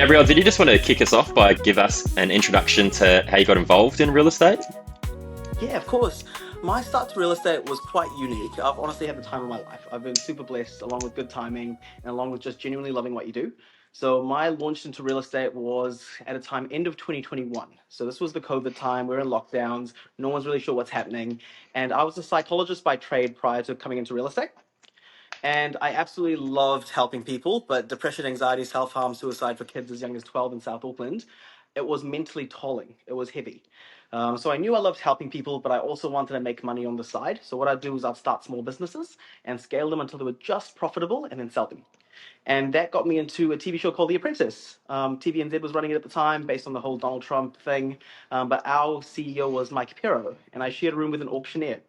Gabriel, did you just want to kick us off by give us an introduction to how you got involved in real estate? Yeah, of course. My start to real estate was quite unique. I've honestly had the time of my life. I've been super blessed, along with good timing and along with just genuinely loving what you do. So my launch into real estate was at a time end of 2021. So this was the COVID time. We're in lockdowns. No one's really sure what's happening. And I was a psychologist by trade prior to coming into real estate. And I absolutely loved helping people, but depression, anxiety, self-harm, suicide for kids as young as 12 in South Auckland, it was mentally tolling. It was heavy. So I knew I loved helping people, but I also wanted to make money on the side. So what I'd do is I'd start small businesses and scale them until they were just profitable and then sell them. And that got me into a TV show called The Apprentice. TVNZ was running it at the time based on the whole Donald Trump thing. But our CEO was Mike Pirro, and I shared a room with an auctioneer.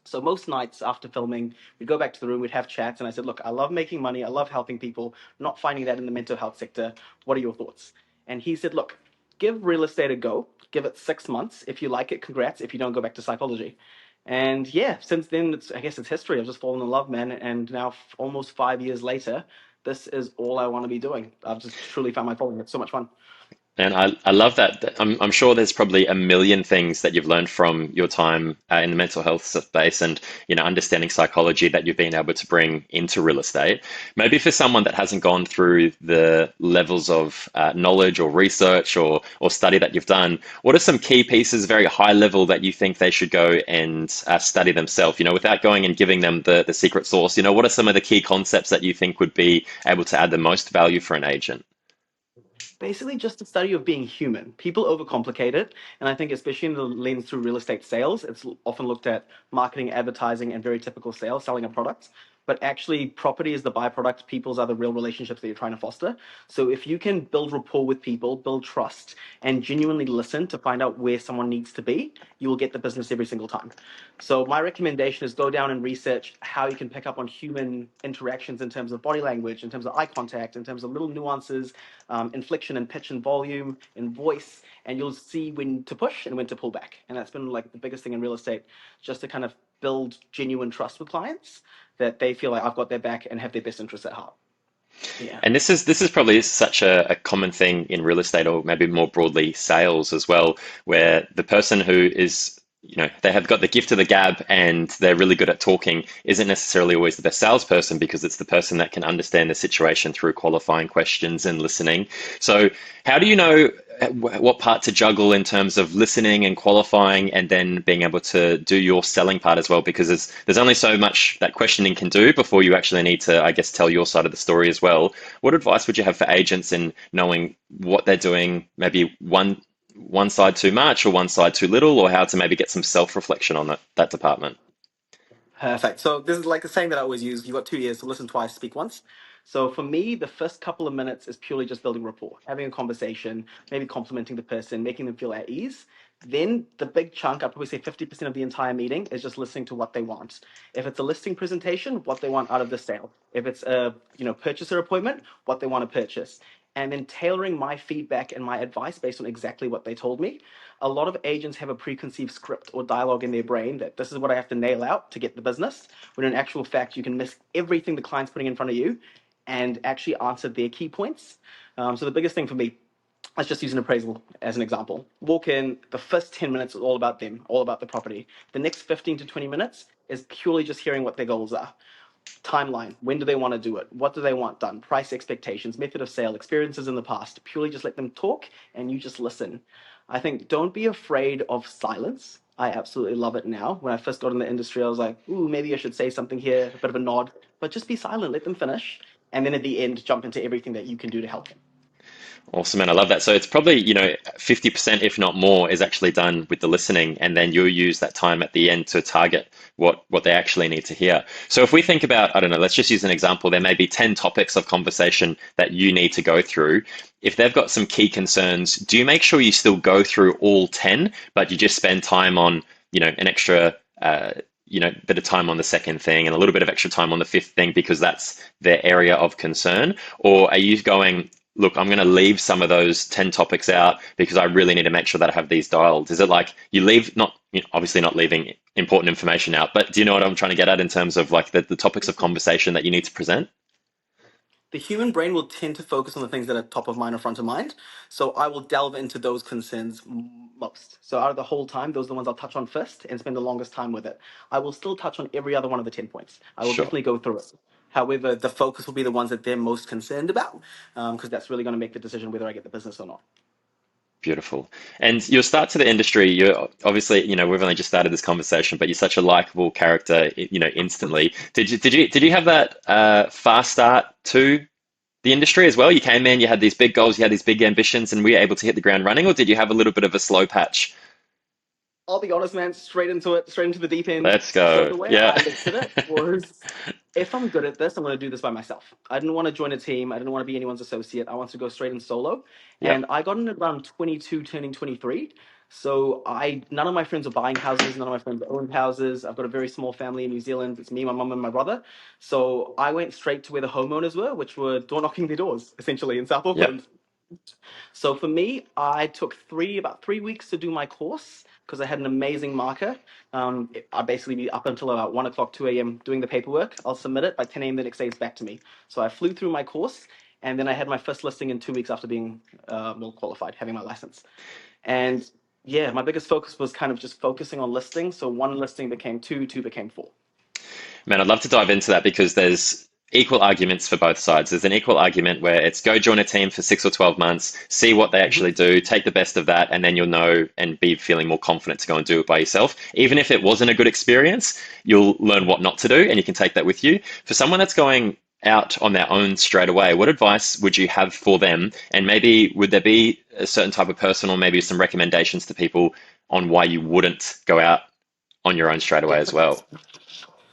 So most nights after filming, we'd go back to the room, we'd have chats, and I said, look, I love making money, I love helping people, not finding that in the mental health sector. What are your thoughts? And he said, look, give real estate a go, give it 6 months. If you like it, congrats. If you don't, go back to psychology. And yeah, since then, I guess it's history. I've just fallen in love, man. And now, almost 5 years later, this is all I want to be doing. I've just truly found my calling. It's so much fun. And I love that. I'm sure there's probably a million things that you've learned from your time in the mental health space and, understanding psychology that you've been able to bring into real estate. Maybe for someone that hasn't gone through the levels of knowledge or research or study that you've done, what are some key pieces, very high level, that you think they should go and study themselves, without going and giving them the secret sauce? What are some of the key concepts that you think would be able to add the most value for an agent? Basically just the study of being human. People overcomplicate it, and I think especially in the lens through real estate sales, it's often looked at marketing, advertising, and very typical sales, selling a product. But actually, property is the byproduct. People's are the real relationships that you're trying to foster. So if you can build rapport with people, build trust, and genuinely listen to find out where someone needs to be, you will get the business every single time. So my recommendation is go down and research how you can pick up on human interactions in terms of body language, in terms of eye contact, in terms of little nuances, inflection and pitch and volume and voice, and you'll see when to push and when to pull back. And that's been like the biggest thing in real estate, just to kind of build genuine trust with clients that they feel like I've got their back and have their best interests at heart. Yeah. And this is probably such a common thing in real estate, or maybe more broadly sales as well, where the person who is, they have got the gift of the gab and they're really good at talking isn't necessarily always the best salesperson, because it's the person that can understand the situation through qualifying questions and listening. So how do you know what part to juggle in terms of listening and qualifying, and then being able to do your selling part as well? Because there's only so much that questioning can do before you actually need to, I guess, tell your side of the story as well. What advice would you have for agents in knowing what they're doing, maybe one side too much or one side too little, or how to maybe get some self-reflection on that department? Perfect. So this is like the saying that I always use. You've got 2 years to listen twice, speak once. So for me, the first couple of minutes is purely just building rapport, having a conversation, maybe complimenting the person, making them feel at ease. Then the big chunk, I'd probably say 50% of the entire meeting, is just listening to what they want. If it's a listing presentation, what they want out of the sale. If it's a purchaser appointment, what they want to purchase. And then tailoring my feedback and my advice based on exactly what they told me. A lot of agents have a preconceived script or dialogue in their brain that this is what I have to nail out to get the business, when in actual fact, you can miss everything the client's putting in front of you and actually answer their key points. So the biggest thing for me, let's just use an appraisal as an example. Walk in, the first 10 minutes is all about them, all about the property. The next 15 to 20 minutes is purely just hearing what their goals are. Timeline, when do they want to do it, what do they want done, price expectations, method of sale, experiences in the past. Purely just let them talk and you just listen. I think don't be afraid of silence. I absolutely love it now. When I first got in the industry, I was like, ooh, maybe I should say something here, a bit of a nod, but just be silent, let them finish, and then at the end jump into everything that you can do to help them. Awesome, and I love that. So it's probably, 50%, if not more, is actually done with the listening, and then you'll use that time at the end to target what they actually need to hear. So if we think about, I don't know, let's just use an example. There may be 10 topics of conversation that you need to go through. If they've got some key concerns, do you make sure you still go through all 10, but you just spend time on, an extra bit of time on the second thing and a little bit of extra time on the fifth thing because that's their area of concern? Or are you going, look, I'm going to leave some of those 10 topics out because I really need to make sure that I have these dialed? Is it like you leave, not obviously not leaving important information out, but do you know what I'm trying to get at in terms of like the topics of conversation that you need to present? The human brain will tend to focus on the things that are top of mind or front of mind. So I will delve into those concerns most. So out of the whole time, those are the ones I'll touch on first and spend the longest time with it. I will still touch on every other one of the 10 points. I will Sure. definitely go through it. However, the focus will be the ones that they're most concerned about, because that's really going to make the decision whether I get the business or not. Beautiful. And your start to the industry, you're obviously, we've only just started this conversation, but you're such a likable character, instantly. Did you have that fast start to the industry as well? You came in, you had these big goals, you had these big ambitions, and were you able to hit the ground running, or did you have a little bit of a slow patch? I'll be honest, man, straight into it, straight into the deep end. Let's So go. the way Yeah. I looked at it was, if I'm good at this, I'm going to do this by myself. I didn't want to join a team. I didn't want to be anyone's associate. I wanted to go straight in solo. Yep. And I got in at around 22, turning 23. So none of my friends are buying houses. None of my friends own houses. I've got a very small family in New Zealand. It's me, my mum, and my brother. So I went straight to where the homeowners were, which were door knocking their doors, essentially in South Yep. Auckland. So for me, I took about 3 weeks to do my course because I had an amazing marker. I basically be up until about 1 o'clock, 2 a.m. doing the paperwork. I'll submit it by 10 a.m. the next day. It's back to me. So I flew through my course, and then I had my first listing in 2 weeks after being well qualified, having my license. And yeah, my biggest focus was kind of just focusing on listings. So one listing became two, two became four. Man, I'd love to dive into that because there's equal arguments for both sides. There's an equal argument where it's go join a team for 6 or 12 months, see what they Mhm. actually do, take the best of that, and then you'll know and be feeling more confident to go and do it by yourself. Even if it wasn't a good experience, you'll learn what not to do and you can take that with you. For someone that's going out on their own straight away, what advice would you have for them? And maybe would there be a certain type of person or maybe some recommendations to people on why you wouldn't go out on your own straight away as Definitely. well?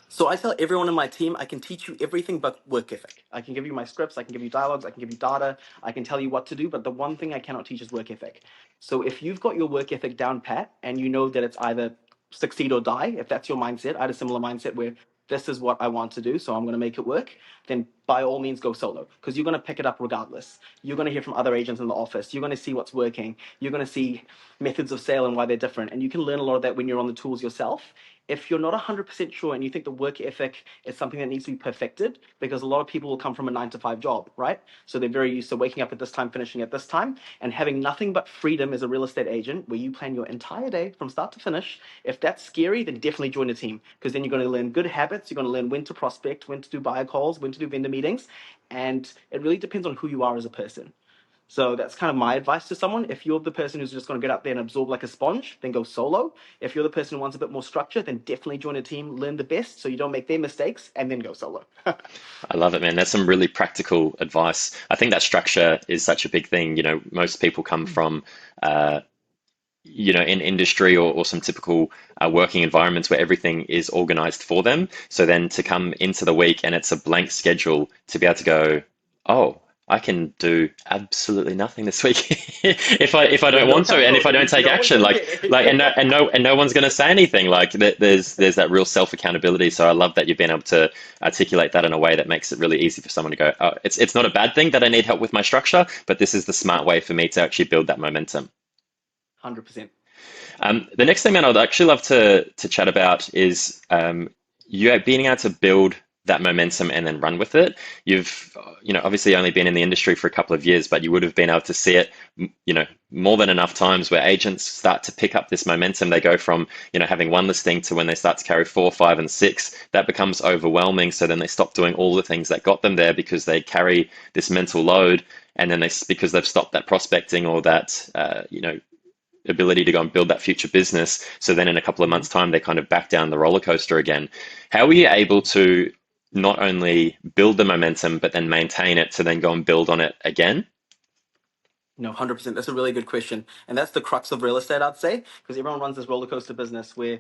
So I tell everyone in my team, I can teach you everything but work ethic. I can give you my scripts, I can give you dialogues, I can give you data, I can tell you what to do, but the one thing I cannot teach is work ethic. So if you've got your work ethic down pat and you know that it's either succeed or die, if that's your mindset, I had a similar mindset where this is what I want to do, so I'm going to make it work, then by all means go solo because you're going to pick it up regardless. You're going to hear from other agents in the office. You're going to see what's working. You're going to see methods of sale and why they're different. And you can learn a lot of that when you're on the tools yourself. If you're not 100% sure and you think the work ethic is something that needs to be perfected, because a lot of people will come from a 9 to 5 job, right? So they're very used to waking up at this time, finishing at this time, and having nothing but freedom as a real estate agent where you plan your entire day from start to finish. If that's scary, then definitely join a team because then you're going to learn good habits. You're going to learn when to prospect, when to do buyer calls, when to do vendor meetings. And it really depends on who you are as a person. So that's kind of my advice to someone. If you're the person who's just going to get out there and absorb like a sponge, then go solo. If you're the person who wants a bit more structure, then definitely join a team, learn the best so you don't make their mistakes, and then go solo. I love it, man. That's some really practical advice. I think that structure is such a big thing. Most people come from, uh, in industry or some typical working environments where everything is organized for them. So then to come into the week and it's a blank schedule to be able to go, oh, I can do absolutely nothing this week if I Yeah, don't no want to and if I don't accountability. take No action accountability. and no one's going to say anything there's that real self accountability. So I love that you've been able to articulate that in a way that makes it really easy for someone to go, oh, it's not a bad thing that I need help with my structure, but this is the smart way for me to actually build that momentum. 100%. The next thing, man, I'd actually love to chat about is you being able to build that momentum and then run with it. You've, obviously only been in the industry for a couple of years, but you would have been able to see it, more than enough times where agents start to pick up this momentum. They go from, having one listing to when they start to carry 4, 5, and 6, that becomes overwhelming. So then they stop doing all the things that got them there because they carry this mental load. And then because they've stopped that prospecting or that, ability to go and build that future business. So then in a couple of months' time, they kind of back down the roller coaster again. How were you able to not only build the momentum, but then maintain it to then go and build on it again? No, 100%. That's a really good question. And that's the crux of real estate, I'd say, because everyone runs this roller coaster business where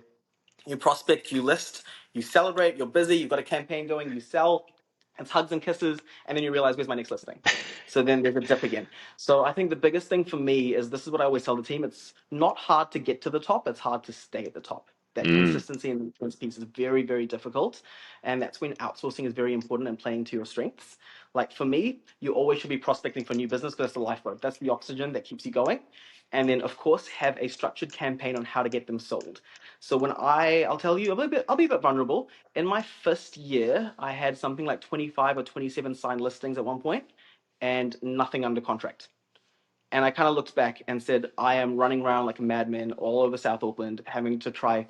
you prospect, you list, you celebrate, you're busy, you've got a campaign going, you sell, it's hugs and kisses, and then you realize, where's my next listing? So then there's a dip again. So I think the biggest thing for me is this is what I always tell the team. It's not hard to get to the top, it's hard to stay at the top. That Mm, consistency and influence piece is very, very difficult. And that's when outsourcing is very important and playing to your strengths. Like for me, you always should be prospecting for new business because that's the lifeboat. That's the oxygen that keeps you going. and then of course have a structured campaign on how to get them sold. So I'll tell you I'll be a bit vulnerable. In my first year, I had something like 25 or 27 signed listings at one point and nothing under contract. And I kind of looked back and said, I am running around like a madman all over South Auckland, having to try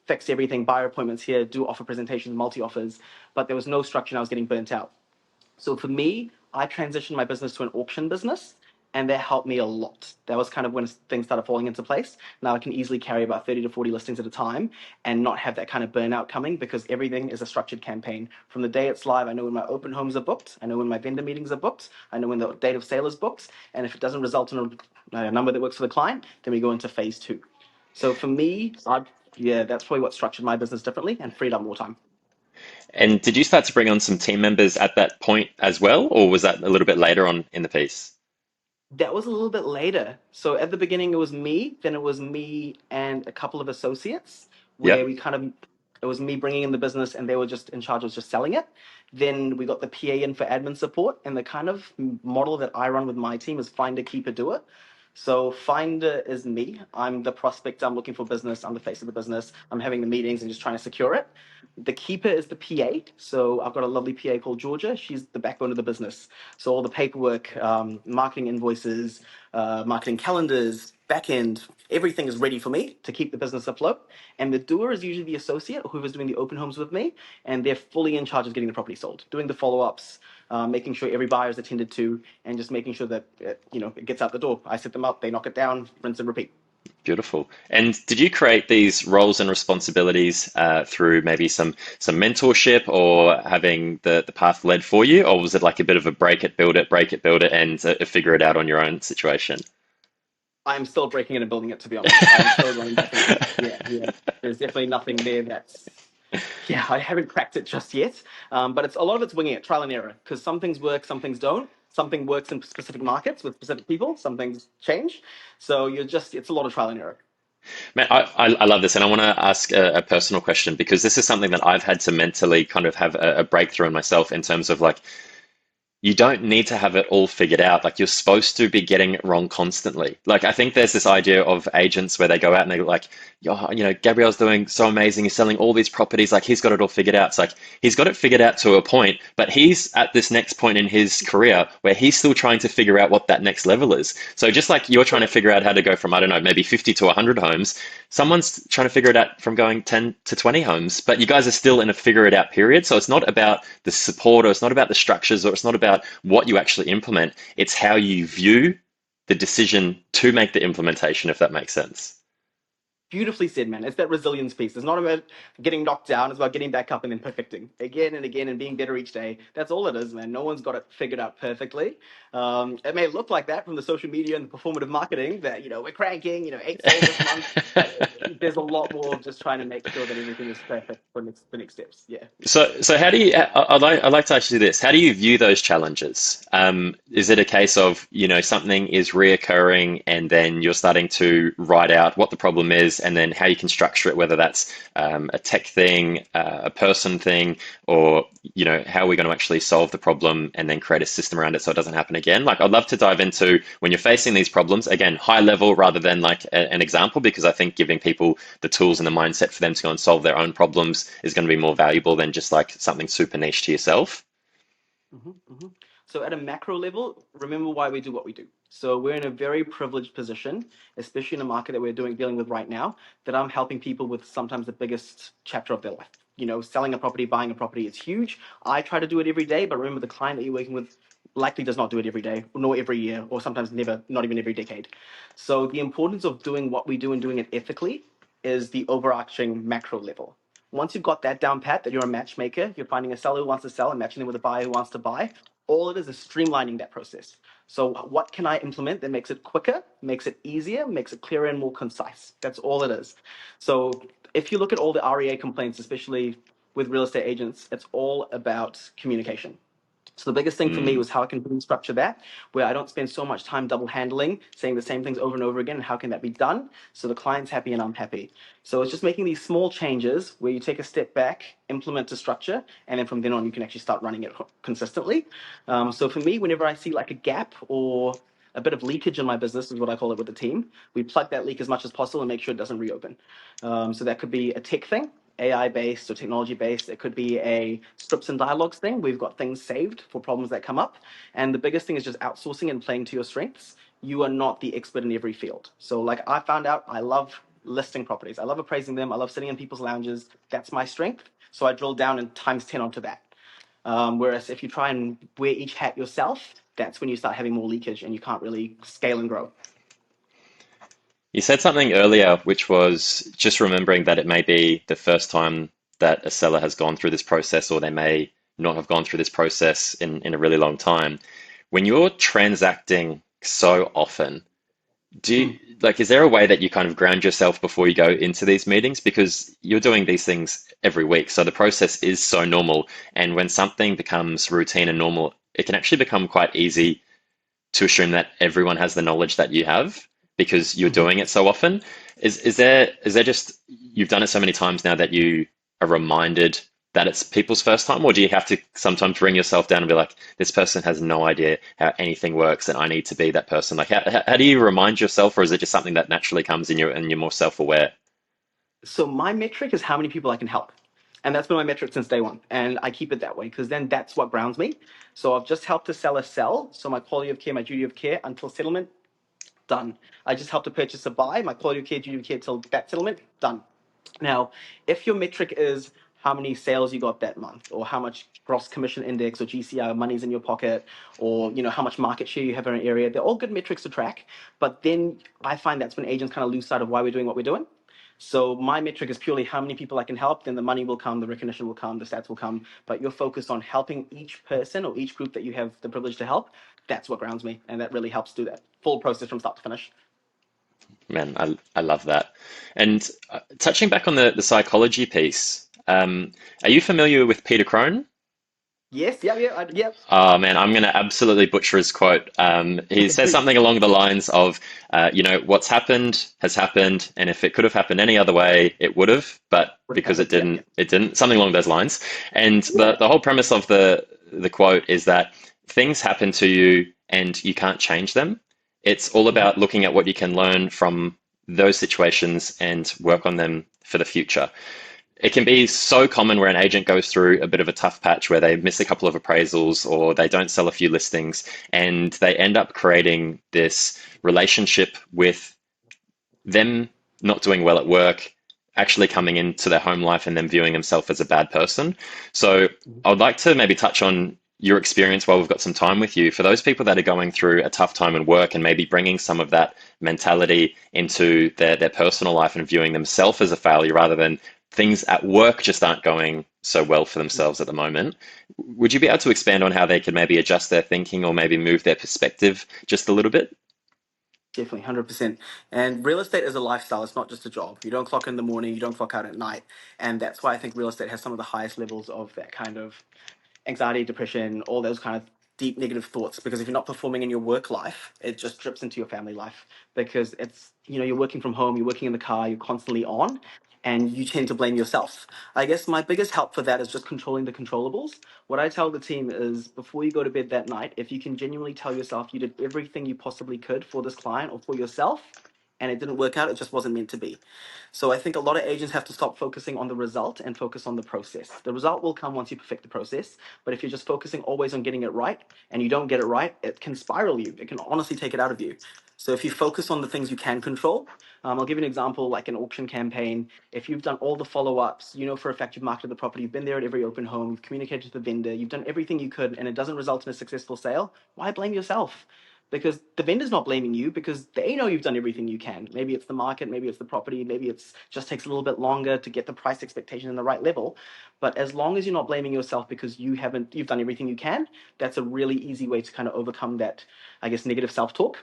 fix everything, buyer appointments here, do offer presentations, multi offers, but there was no structure and I was getting burnt out. So for me, I transitioned my business to an auction business, and that helped me a lot. That was kind of when things started falling into place. Now I can easily carry about 30 to 40 listings at a time and not have that kind of burnout coming because everything is a structured campaign. From the day it's live, I know when my open homes are booked, I know when my vendor meetings are booked, I know when the date of sale is booked, and if it doesn't result in a number that works for the client, then we go into phase two. So for me, yeah, that's probably what structured my business differently and freed up more time. And did you start to bring on some team members at that point as well, or was that a little bit later on in the piece? That was a little bit later. So at the beginning, it was me. Then it was me and a couple of associates, where Yep, we kind of it was me bringing in the business, and they were just in charge of just selling it. Then we got the PA in for admin support, and the kind of model that I run with my team is finder, keeper, doer. So finder is me. I'm the prospect. I'm looking for business. I'm the face of the business. I'm having the meetings and just trying to secure it. The keeper is the PA. So I've got a lovely PA called Georgia. She's the backbone of the business. So all the paperwork, marketing invoices, marketing calendars, back end, everything is ready for me to keep the business afloat. And the doer is usually the associate, whoever's doing the open homes with me, and they're fully in charge of getting the property sold, doing the follow-ups, making sure every buyer is attended to, and just making sure that it gets out the door. I set them up, they knock it down, rinse and repeat. beautiful. And did you create these roles and responsibilities through maybe some mentorship or having the path led for you, or was it like a bit of a break it, build it, and figure it out on your own situation? I'm still breaking it and building it, to be honest. I'm still going back and forth. Yeah, yeah. There's definitely nothing there yeah, I haven't cracked it just yet. But it's a lot of it's winging it, trial and error, because some things work, some things don't. Something works in specific markets with specific people, some things change. So it's a lot of trial and error. Man, I love this, and I want to ask a personal question because this is something that I've had to mentally kind of have a breakthrough in myself in terms of like you don't need to have it all figured out. Like you're supposed to be getting it wrong constantly. Like I think there's this idea of agents where they go out and they're like, "Oh, Gabriel's doing so amazing. He's selling all these properties. Like he's got it all figured out." It's like he's got it figured out to a point, but he's at this next point in his career where he's still trying to figure out what that next level is. So just like you're trying to figure out how to go from, I don't know, maybe 50 to 100 homes, someone's trying to figure it out from going 10 to 20 homes, but you guys are still in a figure it out period. So it's not about the support or it's not about the structures or it's not about what you actually implement. It's how you view the decision to make the implementation, if that makes sense. Beautifully said, man. It's that resilience piece. It's not about getting knocked down. It's about getting back up and then perfecting again and again and being better each day. That's all it is, man. No one's got it figured out perfectly. It may look like that from the social media and the performative marketing that, we're cranking, 8 sales this month. But there's a lot more of just trying to make sure that everything is perfect for the next steps. Yeah. So how do you? I'd like to ask you this. How do you view those challenges? Is it a case of something is reoccurring, and then you're starting to write out what the problem is, and then how you can structure it, whether that's a tech thing, a person thing, or how are we going to actually solve the problem, and then create a system around it so it doesn't happen again? Like I'd love to dive into when you're facing these problems again, high level rather than like an example, because I think giving people the tools and the mindset for them to go and solve their own problems is going to be more valuable than just like something super niche to yourself. hmm hmm So, at a macro level, remember why we do what we do. So, we're in a very privileged position, especially in a market that we're dealing with right now, that I'm helping people with sometimes the biggest chapter of their life. Selling a property, buying a property, it's huge. I try to do it every day, but remember the client that you're working with likely does not do it every day, nor every year, or sometimes never, not even every decade. So, the importance of doing what we do and doing it ethically is the overarching macro level. Once you've got that down pat, that you're a matchmaker, you're finding a seller who wants to sell and matching them with a buyer who wants to buy, all it is streamlining that process. So what can I implement that makes it quicker, makes it easier, makes it clearer and more concise? That's all it is. So if you look at all the REA complaints, especially with real estate agents, it's all about communication. So the biggest thing for me Mm. was how I can restructure that, where I don't spend so much time double handling, saying the same things over and over again, and how can that be done so the client's happy and I'm happy. So it's just making these small changes where you take a step back, implement a structure, and then from then on you can actually start running it consistently. So for me, whenever I see like a gap or a bit of leakage in my business, is what I call it with the team. We plug that leak as much as possible and make sure it doesn't reopen. So that could be a tech thing, AI based or technology based. It could be a scripts and dialogues thing. We've got things saved for problems that come up. And the biggest thing is just outsourcing and playing to your strengths. You are not the expert in every field. So, like, I found out I love listing properties, I love appraising them, I love sitting in people's lounges. That's my strength. So I drill down and times 10 onto that. Whereas if you try and wear each hat yourself, that's when you start having more leakage and you can't really scale and grow. You said something earlier, which was just remembering that it may be the first time that a seller has gone through this process, or they may not have gone through this process in a really long time. When you're transacting so often, do you, Mm. like, is there a way that you kind of ground yourself before you go into these meetings? Because you're doing these things every week. So the process is so normal. And when something becomes routine and normal, it can actually become quite easy to assume that everyone has the knowledge that you have because you're Mhm. doing it so often. Is there just you've done it so many times now that you are reminded that it's people's first time, or do you have to sometimes bring yourself down and be like, this person has no idea how anything works, and I need to be that person? Like, how do you remind yourself, or is it just something that naturally comes in you and you're more self-aware? So my metric is how many people I can help. And that's been my metric since day one. And I keep it that way because then that's what grounds me. So I've just helped a seller sell. So my quality of care, my duty of care until settlement, done. I just helped a purchaser buy, my quality of care, duty of care till that settlement, done. Now, if your metric is how many sales you got that month, or how much gross commission index or GCI money's in your pocket, or how much market share you have in an area, they're all good metrics to track. But then I find that's when agents kind of lose sight of why we're doing what we're doing. So my metric is purely how many people I can help, then the money will come, the recognition will come, the stats will come. But you're focused on helping each person or each group that you have the privilege to help. That's what grounds me, and that really helps do that full process from start to finish. Man, I love that. And touching back on the psychology piece, are you familiar with Peter Crone? Yes, yeah, yeah, yeah. Oh man, I'm going to absolutely butcher his quote. He says Please. something along the lines of, what's happened has happened, and if it could have happened any other way, it would have, but Would have because it happened. Yeah, yeah, didn't, it didn't. Something along those lines. And the yeah. the whole premise of the quote is that things happen to you and you can't change them. It's all Mhm. about looking at what you can learn from those situations and work on them for the future. It can be so common where an agent goes through a bit of a tough patch where they miss a couple of appraisals or they don't sell a few listings, and they end up creating this relationship with them not doing well at work, actually coming into their home life and then viewing themselves as a bad person. So I would like to maybe touch on your experience while we've got some time with you. For those people that are going through a tough time in work and maybe bringing some of that mentality into their personal life and viewing themselves as a failure rather than things at work just aren't going so well for themselves at the moment. Would you be able to expand on how they could maybe adjust their thinking or maybe move their perspective just a little bit? Definitely, 100%. And real estate is a lifestyle. It's not just a job. You don't clock in the morning, you don't clock out at night. And that's why I think real estate has some of the highest levels of that kind of anxiety, depression, all those kind of deep negative thoughts. Because if you're not performing in your work life, it just drips into your family life. Because you're working from home, you're working in the car, you're constantly on, and you tend to blame yourself. I guess my biggest help for that is just controlling the controllables. What I tell the team is before you go to bed that night, if you can genuinely tell yourself you did everything you possibly could for this client or for yourself, and it didn't work out, it just wasn't meant to be. So I think a lot of agents have to stop focusing on the result and focus on the process. The result will come once you perfect the process, but if you're just focusing always on getting it right and you don't get it right, it can spiral you. It can honestly take it out of you. So if you focus on the things you can control, I'll give you an example like an auction campaign. If you've done all the follow-ups, you know for a fact you've marketed the property, you've been there at every open home, you've communicated to the vendor, you've done everything you could, and it doesn't result in a successful sale, why blame yourself? Because the vendor's not blaming you because they know you've done everything you can. Maybe it's the market, maybe it's the property, maybe it's just takes a little bit longer to get the price expectation in the right level. But as long as you're not blaming yourself because you've done everything you can, that's a really easy way to kind of overcome that, I guess, negative self-talk.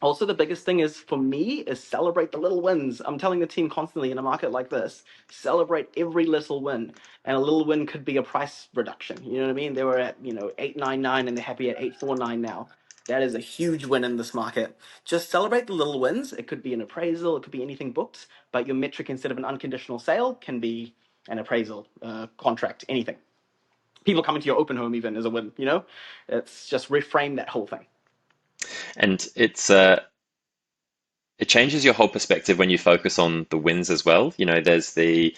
Also, the biggest thing is for me is celebrate the little wins. I'm telling the team constantly in a market like this, celebrate every little win. And a little win could be a price reduction. You know what I mean? They were at, 899 and they're happy at 849 now. That is a huge win in this market. Just celebrate the little wins. It could be an appraisal, it could be anything booked, but your metric instead of an unconditional sale can be an appraisal, contract, anything. People coming to your open home even is a win, you know? It's just reframe that whole thing. And it changes your whole perspective when you focus on the wins as well. There's the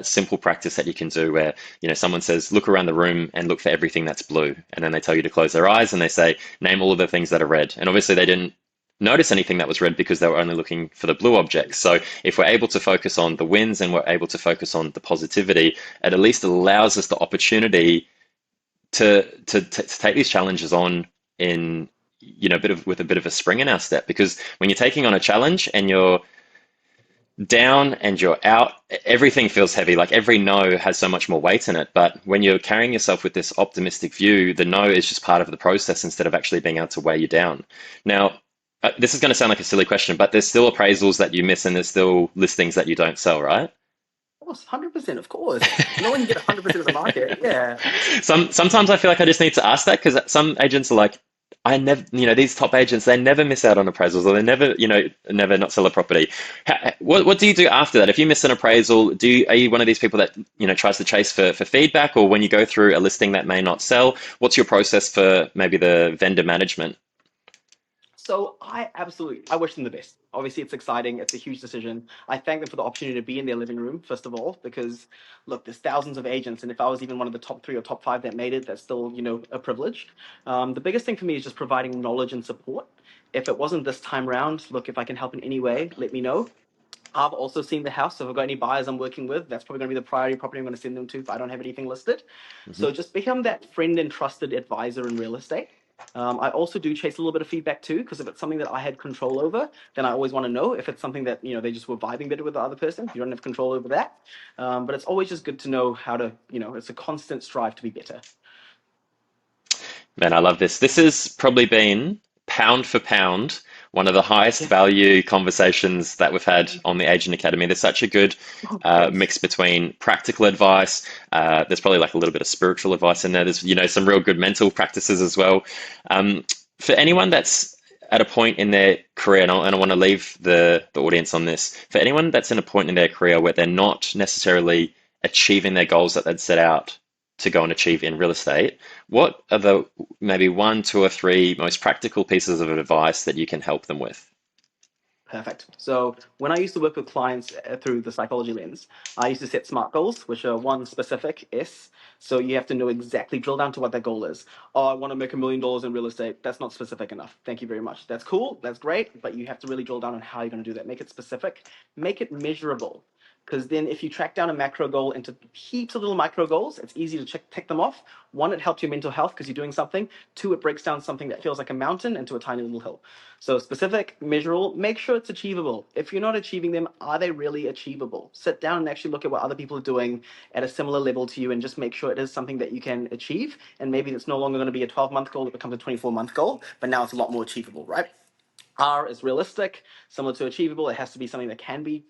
simple practice that you can do where, someone says, look around the room and look for everything that's blue. And then they tell you to close their eyes and they say, name all of the things that are red. And obviously they didn't notice anything that was red because they were only looking for the blue objects. So if we're able to focus on the wins and we're able to focus on the positivity, it at least allows us the opportunity to take these challenges on in with a bit of a spring in our step, because when you're taking on a challenge and you're down and you're out, everything feels heavy. Like every no has so much more weight in it. But when you're carrying yourself with this optimistic view, the no is just part of the process instead of actually being able to weigh you down. Now, this is going to sound like a silly question, but there's still appraisals that you miss and there's still listings that you don't sell, right? Of course, 100%, of course. No one can get 100% of the market. Yeah. Sometimes I feel like I just need to ask that because some agents are like, I never, these top agents, they never miss out on appraisals, or they never, never not sell a property. What do you do after that? If you miss an appraisal, are you one of these people that, tries to chase for feedback, or when you go through a listing that may not sell, what's your process for maybe the vendor management? So I wish them the best. Obviously, it's exciting. It's a huge decision. I thank them for the opportunity to be in their living room, first of all, because look, there's thousands of agents, and if I was even one of the top three or top five that made it, that's still, a privilege. The biggest thing for me is just providing knowledge and support. If it wasn't this time round, look, if I can help in any way, let me know. I've also seen the house. So if I've got any buyers I'm working with, that's probably going to be the priority property I'm going to send them to if I don't have anything listed. Mhm. So just become that friend and trusted advisor in real estate. I also do chase a little bit of feedback too, because if it's something that I had control over, then I always want to know. If it's something that they just were vibing better with the other person, you don't have control over that. But it's always just good to know how to, it's a constant strive to be better. Man, I love this. This has probably been pound for pound one of the highest value conversations that we've had on the Agent Academy. There's such a good Oh, thanks. mix between practical advice. There's probably like a little bit of spiritual advice in there. There's some real good mental practices as well. For anyone that's at a point in their career, and I want to leave the audience on this. For anyone that's in a point in their career where they're not necessarily achieving their goals that they'd set out to go and achieve in real estate, what are the maybe one, two, or three most practical pieces of advice that you can help them with? Perfect. So when I used to work with clients through the psychology lens, I used to set SMART goals, which are one specific S. So you have to know exactly, drill down to what that goal is. Oh, I want to make $1 million in real estate. That's not specific enough. Thank you very much. That's cool. That's great. But you have to really drill down on how you're going to do that. Make it specific. Make it measurable. Because then if you track down a macro goal into heaps of little micro goals, it's easy to tick them off. One, it helps your mental health because you're doing something. Two, it breaks down something that feels like a mountain into a tiny little hill. So specific, measurable, make sure it's achievable. If you're not achieving them, are they really achievable? Sit down and actually look at what other people are doing at a similar level to you and just make sure it is something that you can achieve. And maybe it's no longer going to be a 12-month goal, it becomes a 24-month goal, but now it's a lot more achievable, right? R is realistic, similar to achievable. It has to be something that can be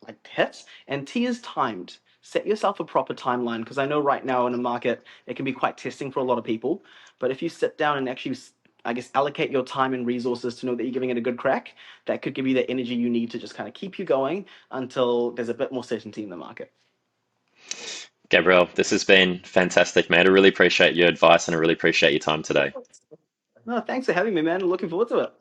like hit. And T is timed. Set yourself a proper timeline because I know right now in the market it can be quite testing for a lot of people. But if you sit down and actually, I guess, allocate your time and resources to know that you're giving it a good crack, that could give you the energy you need to just kind of keep you going until there's a bit more certainty in the market. Gabriel, this has been fantastic, mate. I really appreciate your advice and I really appreciate your time today. No, thanks for having me, man. Looking forward to it.